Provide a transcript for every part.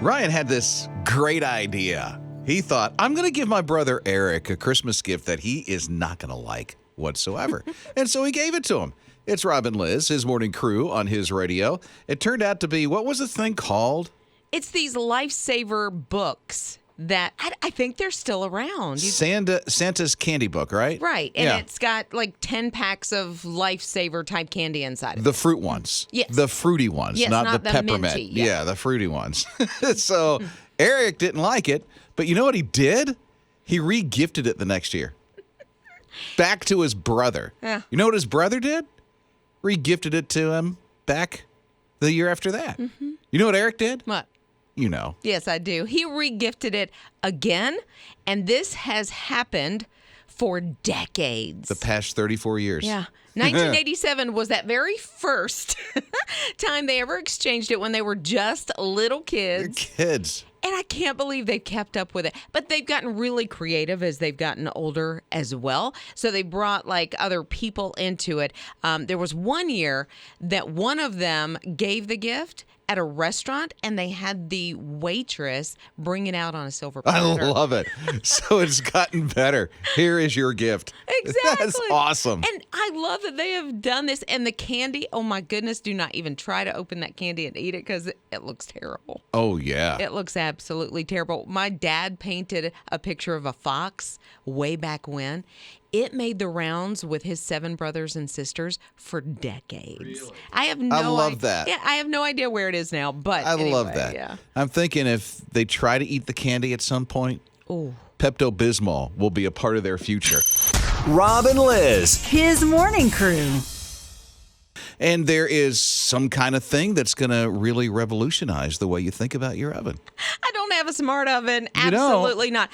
Ryan had this great idea. He thought, I'm going to give my brother Eric a Christmas gift that he is not going to like whatsoever. And so he gave it to him. It's Rob and Liz, his morning crew on his radio. It turned out to be, what was the thing called? It's these lifesaver books that I think they're still around. Santa's candy book, right? Right. And It's got like 10 packs of lifesaver type candy inside of it. The fruit ones. Yes. The fruity ones, yes, not the peppermint. Minty, yeah, the fruity ones. So Eric didn't like it, but you know what he did? He re-gifted it the next year. Back to his brother. Yeah. You know what his brother did? Re-gifted it to him back the year after that. Mm-hmm. You know what Eric did? What? You know. Yes, I do. He re-gifted it again, and this has happened for decades. The past 34 years. Yeah. 1987 was that very first time they ever exchanged it when they were just little kids. They're kids. And I can't believe they've kept up with it. But they've gotten really creative as they've gotten older as well. So they brought like other people into it. There was one year that one of them gave the gift at a restaurant, and they had the waitress bring it out on a silver platter. I love it. So it's gotten better. Here is your gift. Exactly. That's awesome. And I love that they have done this. And the candy, oh my goodness, do not even try to open that candy and eat it because it looks terrible. Oh, yeah. It looks absolutely terrible. My dad painted a picture of a fox way back when. It made the rounds with his 7 brothers and sisters for decades. Really? I love that. Yeah, I have no idea where it is now, but I anyway, love that. Yeah. I'm thinking if they try to eat the candy at some point, Pepto-Bismol will be a part of their future. Rob and Liz, his morning crew. And there is some kind of thing that's going to really revolutionize the way you think about your oven. I don't have a smart oven. Absolutely not.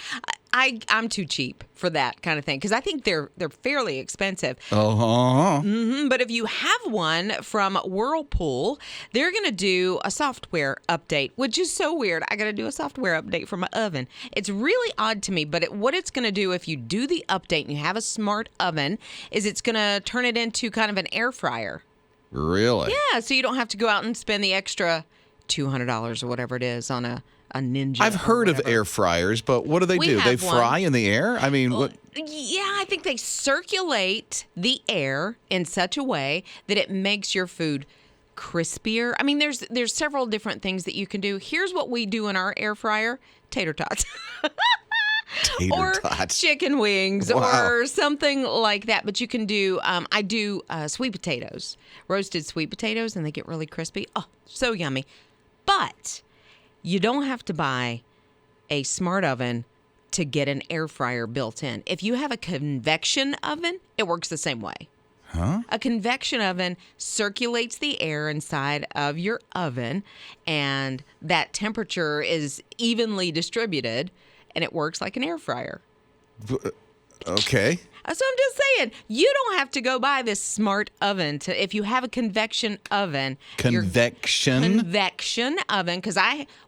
I'm too cheap for that kind of thing because I think they're fairly expensive. Mm-hmm. But if you have one from Whirlpool, they're going to do a software update, which is so weird. I got to do a software update for my oven. It's really odd to me, but what it's going to do if you do the update and you have a smart oven is it's going to turn it into kind of an air fryer. Really? Yeah, so you don't have to go out and spend the extra $200 or whatever it is on a Ninja. I've heard of air fryers, but what do they do? They fry in the air? I mean, what? Yeah, I think they circulate the air in such a way that it makes your food crispier. I mean, there's several different things that you can do. Here's what we do in our air fryer: tater tots. Or chicken wings or something like that. But you can do, I do sweet potatoes, roasted sweet potatoes, and they get really crispy. Oh, so yummy. But you don't have to buy a smart oven to get an air fryer built in. If you have a convection oven, it works the same way. Huh? A convection oven circulates the air inside of your oven, and that temperature is evenly distributed, and it works like an air fryer. Okay. So I'm just saying, you don't have to go buy this smart oven if you have a convection oven. Convection oven, because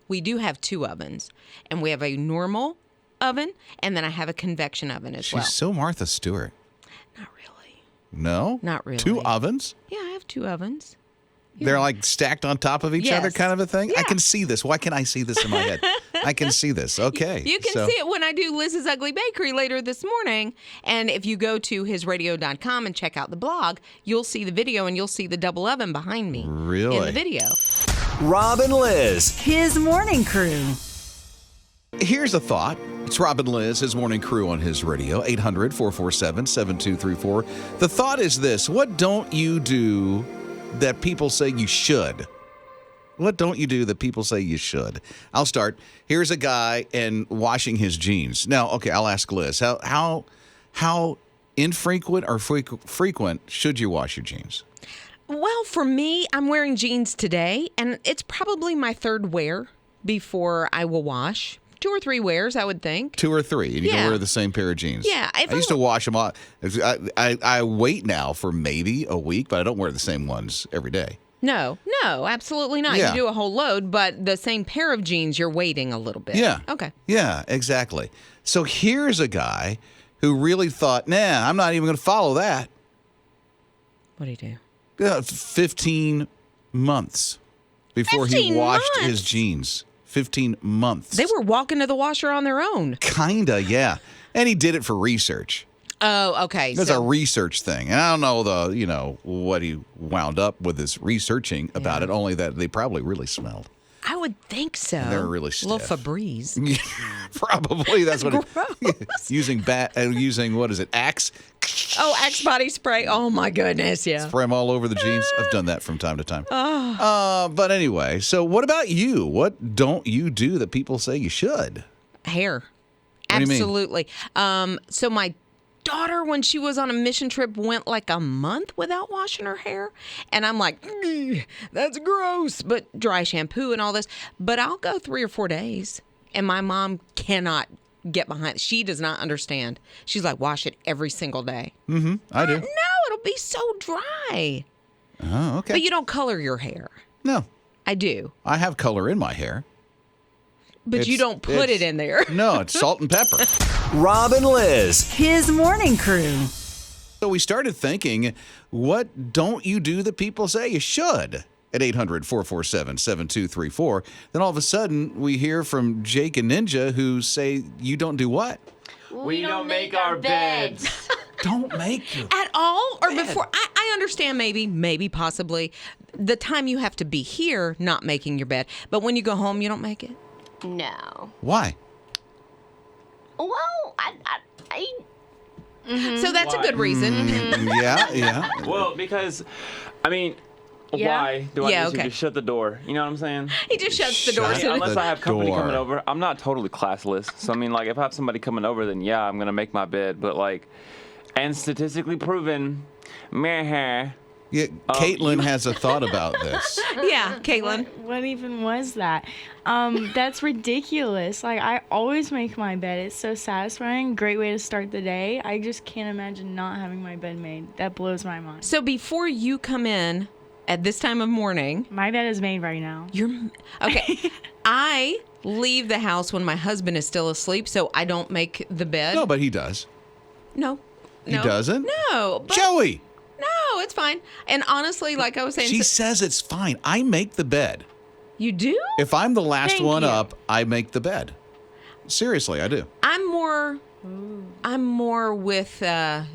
we do have 2 ovens, and we have a normal oven, and then I have a convection oven as well. She's so Martha Stewart. Not really. No? Not really. 2 ovens? Yeah, I have 2 ovens. They're like stacked on top of each other kind of a thing? Yeah. I can see this. Why can't I see this in my head? I can see this. Okay. You can see it when I do Lizz's Ugly Bakery later this morning. And if you go to hisradio.com and check out the blog, you'll see the video and you'll see the double oven behind me. Really? In the video. Rob and Liz, his morning crew. Here's a thought. It's Rob and Liz, his morning crew on his radio, 800-447-7234. The thought is this: what don't you do that people say you should? What don't you do that people say you should? I'll start. Here's a guy and washing his jeans. Now, okay, I'll ask Liz. How infrequent or frequent should you wash your jeans? Well, for me, I'm wearing jeans today, and it's probably my 3rd wear before I will wash. 2 or 3 wears, I would think. 2 or 3, and you can wear the same pair of jeans. Yeah. I used to wash them all. I wait now for maybe a week, but I don't wear the same ones every day. No, absolutely not. Yeah. You do a whole load, but the same pair of jeans, you're waiting a little bit. Yeah. Okay. Yeah, exactly. So here's a guy who really thought, I'm not even going to follow that. What did he do? 15 months before he 15 washed months? his jeans. 15 months. They were walking to the washer on their own. Kinda, yeah. And he did it for research. Oh, okay. It's a research thing. And I don't know what he wound up with his researching about it, only that they probably really smelled. I would think so. They're really Little stiff. Febreze. Probably that's what using what is it? Axe? Oh, Axe body spray. Oh my goodness, yeah. Spray them all over the jeans. I've done that from time to time. But anyway, so what about you? What don't you do that people say you should? Hair. What do you mean? Absolutely. So my daughter, when she was on a mission trip, went like a month without washing her hair. And I'm like, that's gross. But dry shampoo and all this. But I'll go 3 or 4 days. And my mom cannot get behind. She does not understand. She's like, wash it every single day. Mm-hmm. I do. No, it'll be so dry. Oh, okay. But you don't color your hair. No. I do. I have color in my hair. But you don't put it in there. No, it's salt and pepper. Rob and Liz. His morning crew. So we started thinking, what don't you do that people say you should? At 800-447-7234. Then all of a sudden, we hear from Jake and Ninja who say, you don't do what? We don't make our beds. Don't make your At all? Or before? I understand maybe, possibly, the time you have to be here not making your bed. But when you go home, you don't make it? No. Why? Well, So that's a good reason. Yeah. Well, because, why do I Yeah, need okay. to shut the door? You know what I'm saying? He just shuts the door. Shut So Unless the I have company door. coming over, I'm not totally classless. So, if I have somebody coming over, then yeah, I'm going to make my bed. But, and statistically proven, meh. Yeah, Caitlin has a thought about this. yeah, Caitlin. What even was that? That's ridiculous. I always make my bed. It's so satisfying. Great way to start the day. I just can't imagine not having my bed made. That blows my mind. So before you come in at this time of morning, My bed is made right now. okay. I leave the house when my husband is still asleep, so I don't make the bed. No, but he does. No. He doesn't? No. But Joey! No, it's fine. And honestly, like I was saying, She says it's fine. I make the bed. you do? If I'm the last Thank one you. up, I make the bed. Seriously, I do. I'm more with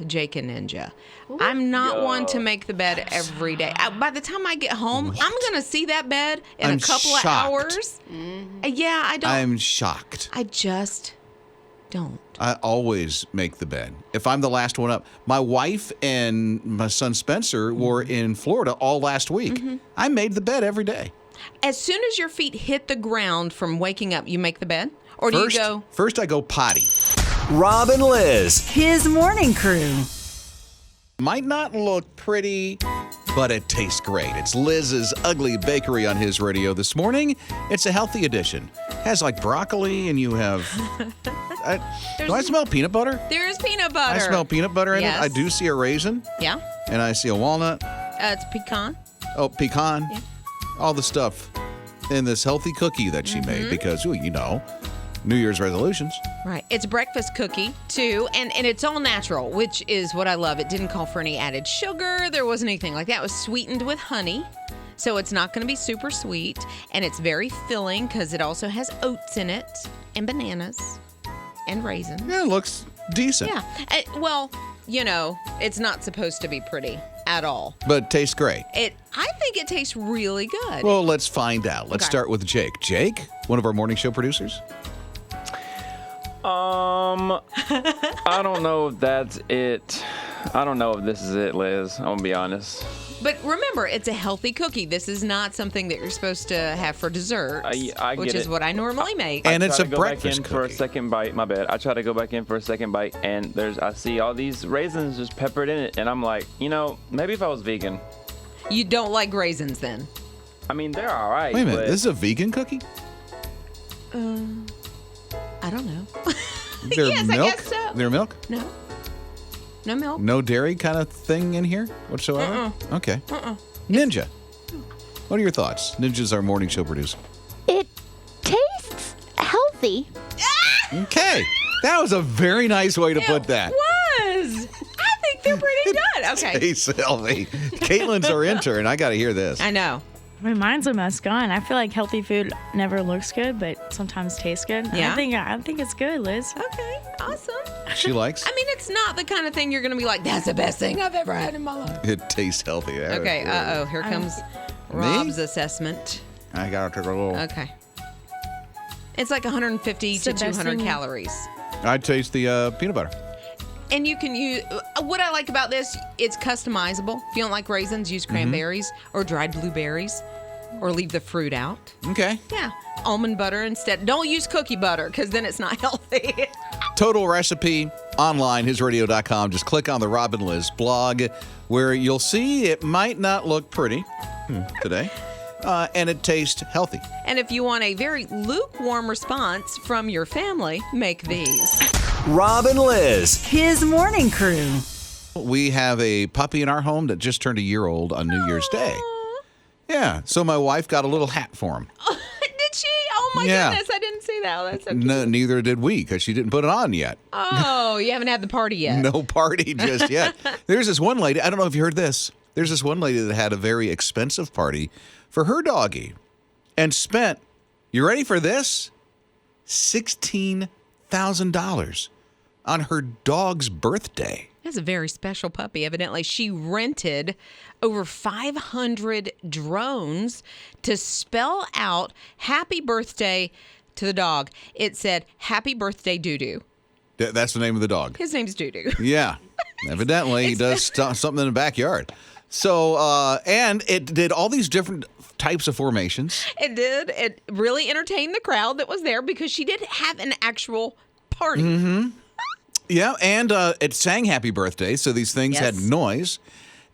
Jake and Ninja. I'm not one to make the bed every day. By the time I get home, I'm going to see that bed in I'm a couple of shocked. hours. Yeah, I don't. I'm shocked. I just don't. I always make the bed. If I'm the last one up. My wife and my son Spencer were in Florida all last week. I made the bed every day. As soon as your feet hit the ground from waking up, you make the bed? Or do you go? First I go potty. Rob and Liz. His morning crew. Might not look pretty, but it tastes great. It's Lizz's Ugly Bakery on his radio this morning. It's a healthy edition. Has like broccoli and you have... do I smell peanut butter? There is peanut butter. I smell peanut butter in Yes. it. I do see a raisin Yeah. and I see a walnut. It's pecan. Oh, pecan. Yeah. All the stuff in this healthy cookie that she made because, New Year's resolutions. Right. It's a breakfast cookie, too, and it's all natural, which is what I love. It didn't call for any added sugar. There wasn't anything like that. It was sweetened with honey, so it's not going to be super sweet, and it's very filling because it also has oats in it and bananas and raisins. Yeah, it looks decent. Yeah. It's not supposed to be pretty at all. But it tastes great. I think it tastes really good. Well, let's find out. Let's Okay. start with Jake. Jake, one of our morning show producers. I don't know if that's it. I don't know if this is it, Liz. I'm going to be honest. But remember, it's a healthy cookie. This is not something that you're supposed to have for dessert, I which get is it. what I normally make. And I it's try a to go back breakfast in for a cookie. second bite. My bad. I try to go back in for a second bite, and I see all these raisins just peppered in it, and I'm like, maybe if I was vegan. You don't like raisins then? They're all right. Wait a minute. but This is a vegan cookie? I don't know. Their Yes, I milk? guess so. Their milk? No. No milk. No dairy kind of thing in here whatsoever? Okay. Ninja. What are your thoughts? Ninja's our morning show producer. It tastes healthy. Okay. That was a very nice way to put that. Was. I think think they're pretty good. Okay. Tastes healthy. Caitlin's our intern. I got to hear this. I know. I mean, mine's a must gone. I feel like healthy food never looks good, but sometimes tastes good. Yeah? I think it's good, Liz. Okay, awesome. She likes? I mean, it's not the kind of thing you're going to be like, that's the best thing I've ever had in my life. It tastes healthy. Okay, here comes Rob's assessment. I got to take a little. Okay. It's like 150 It's to the best 200 thing- calories. I taste the peanut butter. And you can use, what I like about this, it's customizable. If you don't like raisins, use cranberries or dried blueberries or leave the fruit out. Okay. Yeah. Almond butter instead. Don't use cookie butter because then it's not healthy. Total recipe online, hisradio.com. Just click on the Rob and Liz blog where you'll see it might not look pretty today. And it tastes healthy. And if you want a very lukewarm response from your family, make these. Rob and Liz. His morning crew. We have a puppy in our home that just turned a year old on New Year's Day. Yeah, so my wife got a little hat for him. Did she? Oh my Yeah. goodness, I didn't see that. That's so cute. No, neither did we because she didn't put it on yet. Oh, you haven't had the party yet. No party just yet. There's this one lady, I don't know if you heard this. There's this one lady that had a very expensive party for her doggie and spent, you ready for this? $16,000 on her dog's birthday. That's a very special puppy, evidently. She rented over 500 drones to spell out happy birthday to the dog. It said, happy birthday, Doo-Doo. That's the name of the dog. His name's Doo-Doo. Yeah, evidently he does something in the backyard. So, and it did all these different types of formations. It did. It really entertained the crowd that was there because she did have an actual party. Mm-hmm. Yeah, and it sang happy birthday, so these things had Yes. noise,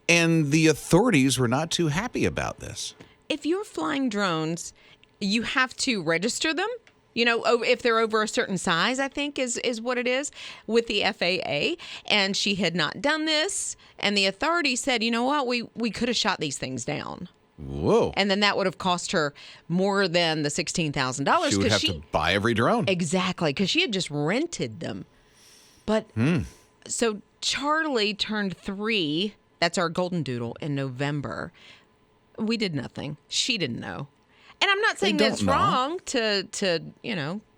and the authorities were not too happy about this. If you're flying drones, you have to register them. You know, if they're over a certain size, I think is what it is with the FAA. And she had not done this. And the authorities said, you know what, we could have shot these things down. Whoa. And then that would have cost her more than the $16,000. She would have to buy every drone. Exactly, because she had just rented them. But so Charlie turned 3. That's our golden doodle in November. We did nothing. She didn't know. And I'm not saying don't that's know. wrong to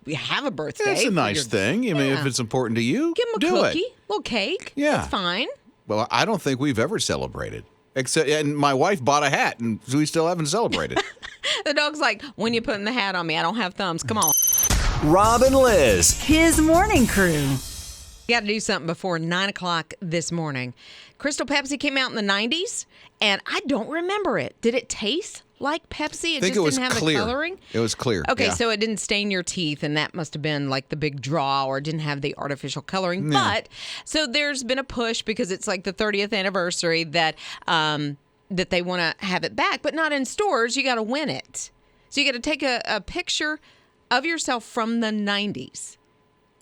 we have a birthday. It's a for nice your- thing. I mean, if Yeah. it's important to you, Give him a do cookie, it. little cake. Yeah. That's fine. Well, I don't think we've ever celebrated. Except, and my wife bought a hat, and we still haven't celebrated. The dog's like, when you putting the hat on me? I don't have thumbs. Come on. Rob and Liz. His morning crew. You got to do something before 9 o'clock this morning. Crystal Pepsi came out in the 90s, and I don't remember it. Did it taste like Pepsi? I think just it was didn't have clear. the coloring? It was clear. Okay, yeah. so it didn't stain your teeth, and that must have been like the big draw, or didn't have the artificial coloring. Yeah. But so there's been a push because it's like the 30th anniversary that that they want to have it back, but not in stores. You got to win it. So you got to take a picture of yourself from the 90s.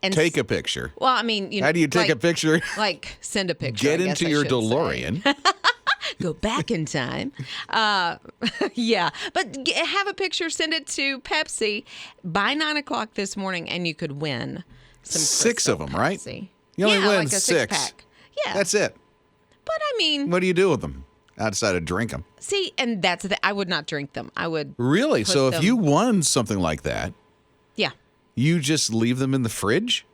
And Take a picture. Well, I mean, you know, How do you take a picture? Like send a picture. Get I guess into I your should say. DeLorean. Go back in time. Yeah. But have a picture, send it to Pepsi by 9 o'clock this morning, and you could win some 6 of Crystal them, right? Pepsi. You only yeah, win like a 6. Pack. Yeah. That's it. But I mean, What do you do with them outside of drink them? see, and that's I would not drink them. I would. Really? Put So if them- you won something like that, Yeah. you just leave them in the fridge?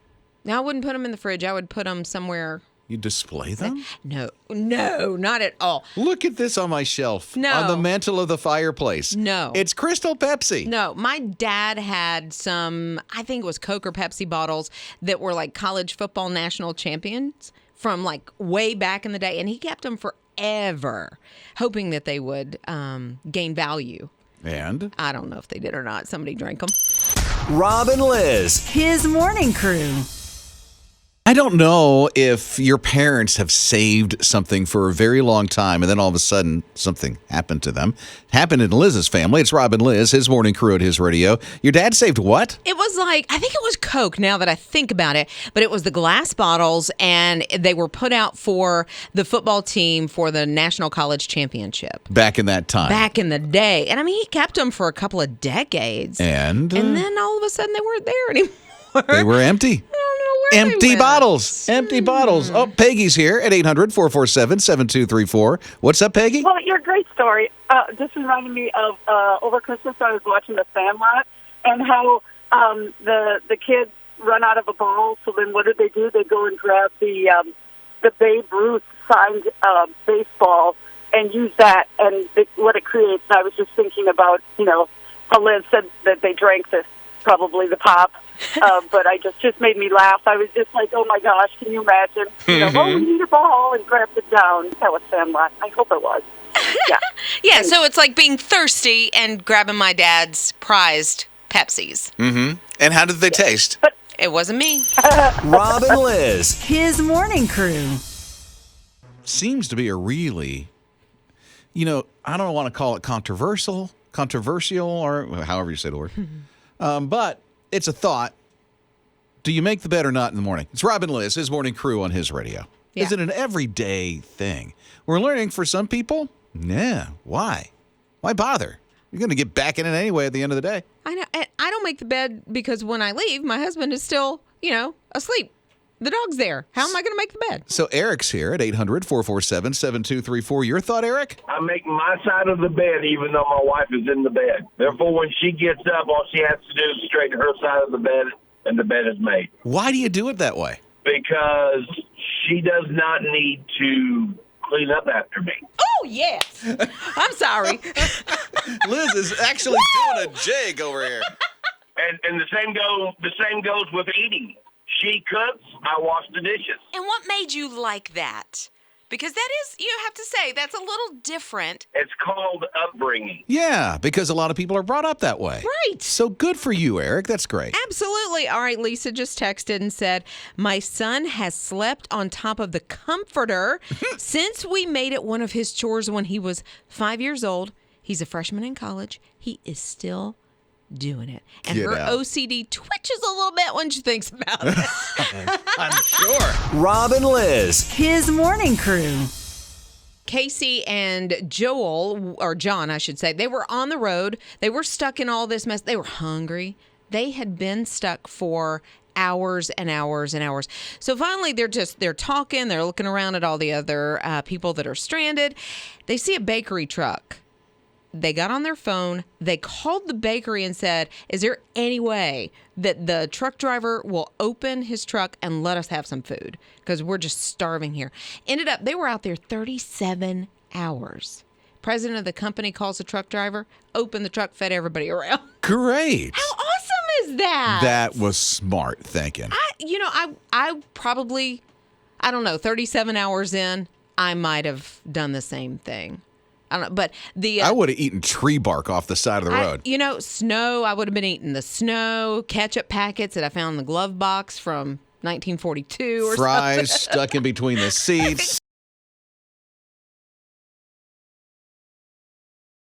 Now I wouldn't put them in the fridge. I would put them somewhere. You display them? No, not at all. Look at this on my shelf. No. On the mantle of the fireplace. No. It's Crystal Pepsi. No, my dad had some, I think it was Coke or Pepsi bottles that were like college football national champions from like way back in the day. And he kept them forever, hoping that they would gain value. And I don't know if they did or not. Somebody drank them. Rob and Liz. His morning crew. I don't know if your parents have saved something for a very long time and then all of a sudden something happened to them. It happened in Liz's family. It's Rob and Liz, his morning crew at his radio. Your dad saved what? It was like, I think it was Coke now that I think about it, but it was the glass bottles and they were put out for the football team for the National College Championship Back in that time. back in the day. And I mean, he kept them for a couple of decades. And And then all of a sudden they weren't there anymore. they were empty. I don't know where Empty went. bottles. Empty bottles. Oh, Peggy's here at 800-447-7234. What's up, Peggy? Well, your great story just reminded me of over Christmas I was watching The Sandlot and how the kids run out of a ball. So then what do? They go and grab the Babe Ruth signed baseball and use that and what it creates. And I was just thinking about, how Liz said that they drank probably the pop. But I just made me laugh. I was just like, oh my gosh, can you imagine? Oh, we need a ball and grabbed it down. That was Sandlot. I hope it was. Yeah. Yeah, so it's like being thirsty and grabbing my dad's prized Pepsis. Mm-hmm. And how did they taste? It wasn't me. Rob and Liz. His morning crew. Seems to be a really, I don't want to call it controversial, or however you say the word. But it's a thought. Do you make the bed or not in the morning? It's Rob and Liz, his morning crew on his radio. Yeah. Is it an everyday thing? We're learning for some people, yeah. Why? Why bother? You're going to get back in it anyway at the end of the day. I know. And I don't make the bed because when I leave, my husband is still, asleep. The dog's there. How am I going to make the bed? So Eric's here at 800-447-7234. Your thought, Eric? I make my side of the bed even though my wife is in the bed. Therefore, when she gets up, all she has to do is straighten her side of the bed, and the bed is made. Why do you do it that way? Because she does not need to clean up after me. Oh, yes. I'm sorry. Liz is actually doing a jig over here. And the same goes with eating. She cooks, I wash the dishes. And what made you like that? Because that is, you have to say, that's a little different. It's called upbringing. Yeah, because a lot of people are brought up that way. Right. So good for you, Eric. That's great. Absolutely. All right, Lisa just texted and said, my son has slept on top of the comforter since we made it one of his chores when he was 5 years old. He's a freshman in college. He is still doing it. And Get her out. OCD twitches a little bit when she thinks about it. I'm sure. Rob and Liz. His morning crew. Casey and Joel, or John, I should say, they were on the road. They were stuck in all this mess. They were hungry. They had been stuck for hours and hours and hours. So finally, they're talking. They're looking around at all the other people that are stranded. They see a bakery truck. They got on their phone. They called the bakery and said, is there any way that the truck driver will open his truck and let us have some food? Because we're just starving here. Ended up, they were out there 37 hours. President of the company calls the truck driver, opened the truck, fed everybody around. Great. How awesome is that? That was smart thinking. I probably, 37 hours in, I might have done the same thing. I don't know, but I would have eaten tree bark off the side of the road. Snow, I would have been eating the snow, ketchup packets that I found in the glove box from 1942 or Fries something. stuck in between the seats.